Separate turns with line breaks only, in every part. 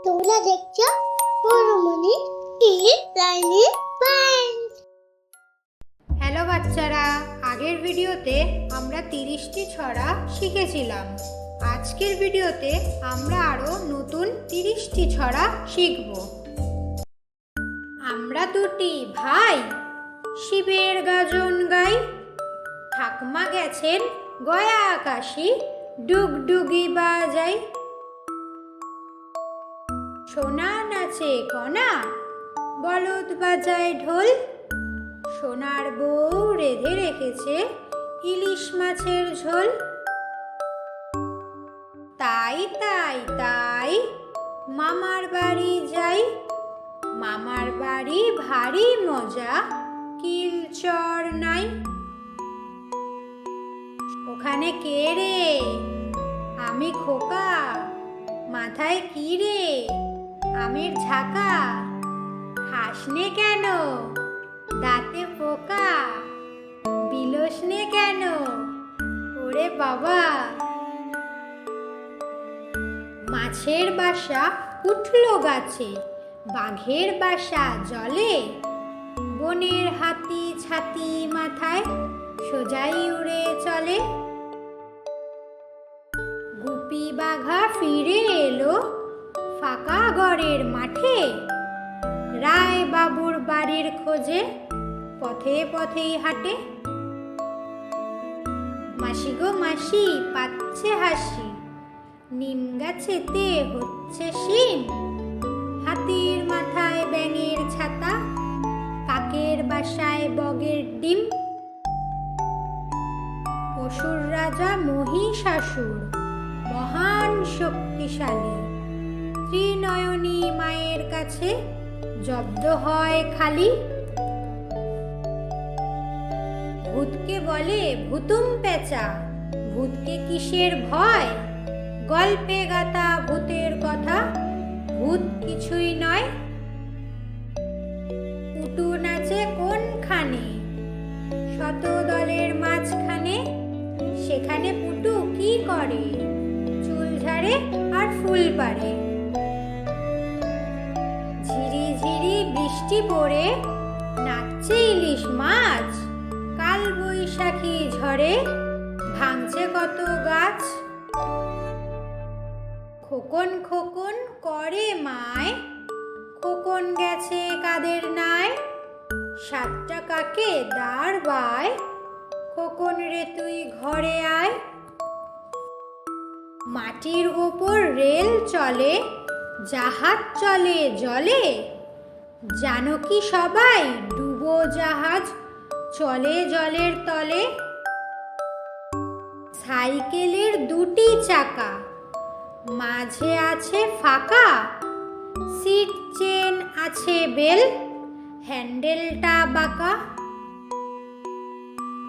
তোমরা দেখছো পৌরমণি kid learning point.
Hello বাচ্চারা, আগের ভিডিওতে আমরা 30টি ছড়া শিখেছিলাম। আজকের ভিডিওতে আমরা আরো নতুন 30টি ছড়া শিখব। আমরা দুটি ভাই শিবের গাজন গাই, ঠাকমা গেছেন গয়া আকাশি ডুগডুগি বাজাই। সোনা নাচে কণা বলদ বাজায় ঢোল, সোনার বউ রেঁধে রেখেছে ইলিশ মাছের ঝোল। তাই তাই তাই মামার বাড়ি যাই, মামার বাড়ি ভারী মজা কিল চর নাই। ওখানে কে রে? আমি খোকা, মাথায় কি রে? আমের ঝাঁকা, খাসনে কেন? দাঁতে পোকা, বিলোসনে কেন? ওরে বাবা! মাছের বাসা উঠল গাছে, বাঘের বাসা জলে, বনের হাতি ছাতি মাথায় সোজাই উড়ে চলে। গুপি বাঘা ফিরে এলো ফাঁকা ঘরের মাঠে, রায় বাবুর বাড়ির খোঁজে পথে পথেই হাঁটে। মাসি গো মাসি পাচ্ছে হাসি, নিম গাছেতে হচ্ছে শিম, হাতির মাথায় ব্যাঙের ছাতা, কাকের বাসায় বগের ডিম। অসুর রাজা মহিষাসুর মহান শক্তিশালী, ত্রিনয়নী মায়ের কাছে জব্দ হয় খালি। ভূতকে বলে ভূতুম পেঁচা, ভূতকে কিসের ভয়? গল্পে গাথা ভূতের কথা, ভূত কিছুই নয়। পুটু নাচে কোনখানে? শত দলের মাঝখানে, সেখানে পুটু কি করে? চুল ঝাড়ে আর ফুল পাড়ে। ঝিরি ঝিরি বৃষ্টি পড়ে নাচছে ইলিশ মাছ, কাল বৈশাখী ঝড়ে ভাঙছে কত গাছ। খোকন খোকন করে মায়, খোকন গেছে কাদের নাই, 7টা কাকে দাঁড় বায়, খোকন রে তুই ঘরে আয়। মাটির ওপর রেল চলে, জাহাজ চলে জলে, জানো কি সবাই ডুবো জাহাজ চলে জলের তলে। সাইকেলের দুটি চাকা, মাঝে আছে ফাঁকা, সিট চেন আছে বেল, হ্যান্ডেলটা বাঁকা।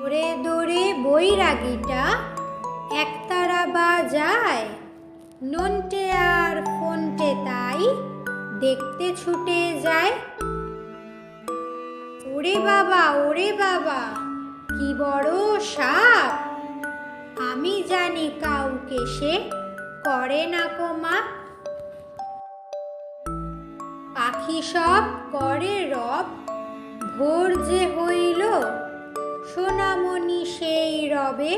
ওরে দৌড়ে বৈরাগীটা একতারা বাজায়, নন্টে আর ফোনটে তাই দেখতে ছুটে যায়। ওরে বাবা কি বড় সাপ, আমি জানি কাউকে সে করে না কোমা। পাখি সব করে রব, ভোর যে হইল, সোনামণি সেই রবে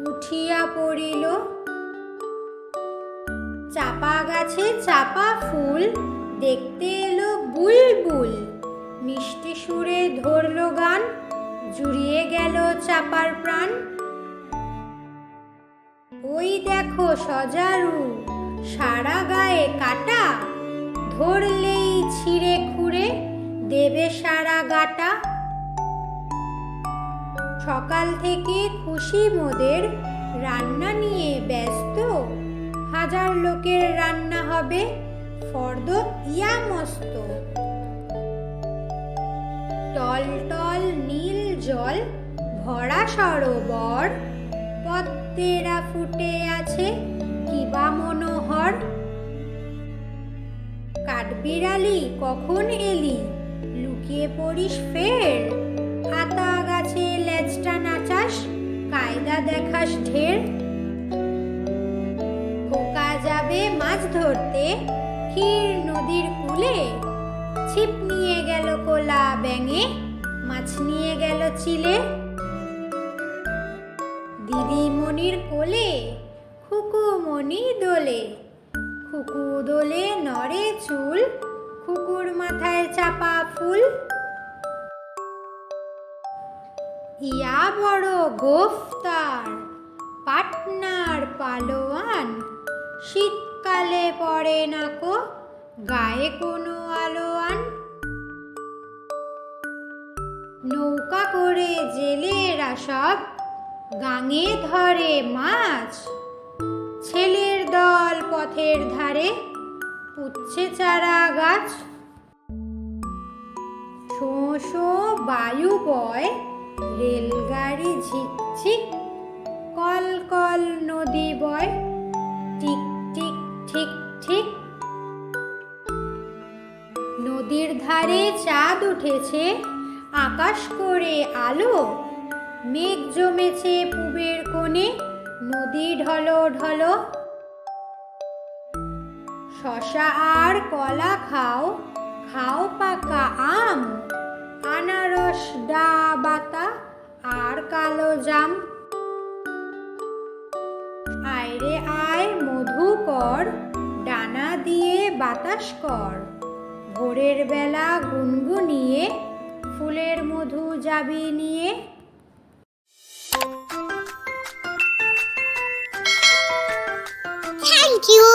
উঠিয়া পড়িল। চাপা গাছে চাপা ফুল দেখতে এলো বুলবুল, মিষ্টি সুরে ধরলো গান, জুড়িয়ে গেল চাপার প্রাণ। ওই দেখো সজারু সারা গায়ে কাটা, ধরলেই ছিঁড়ে খুঁড়ে দেবে সারা গাটা। সকাল থেকে খুশি মোদের রান্না নিয়ে ব্যস্ত, হাজার লোকের রান্না হবে ফর্দ ইয়া মস্ত। টল টল নীল জল ভরা সরোবর, পদ্মেরা ফুটে আছে কিবা মনোহর। কাঠবিড়ালি কখন এলি, লুকিয়ে পড়িস ফের, আতা গাছে লেজটা নাচাস, কায়দা দেখাস ঢের। খোকা যাবে মাছ ধরতে ক্ষীর নদীর কূলে, ছিপ নিয়ে গেল কোলা ব্যাঙে, মাছ নিয়ে গেল চিলে। দিদিমণির কোলে খুকুমণি দোলে, খুকু দোলে নড়ে চুল, খুকুর মাথায় চাপা ফুল। ইয়া বড় গোফতার, পাটনার পালোয়ান, শীতকালে পড়ে না কো গায়ে কোনো আলোয়ান। নৌকা করে জেলেরা সব গাঙে ধরে মাছ, ছেলের দল পথের ধারে পুচ্ছে চারা গাছ। শোঁ শোঁ বায়ু বয়, রেলগাড়ি ঝিকঝিক, কল কল নদী বয়, টিক টিক ঠিক ঠিক। নদীর ধারে চাঁদ উঠেছে, আকাশ করে আলো, মেঘ জমেছে পূবের কোণে, নদী ঢলো ঢলো। শশা আর কলা খাও, খাও পাকা আম, আনারস ডা বাতা আর কালো জাম। আয়রে আয় মধু কর, ডানা দিয়ে বাতাস কর, ভোরের বেলা গুনগুনিয়ে ফুলের মধু যাবি নিয়ে।
Thank you.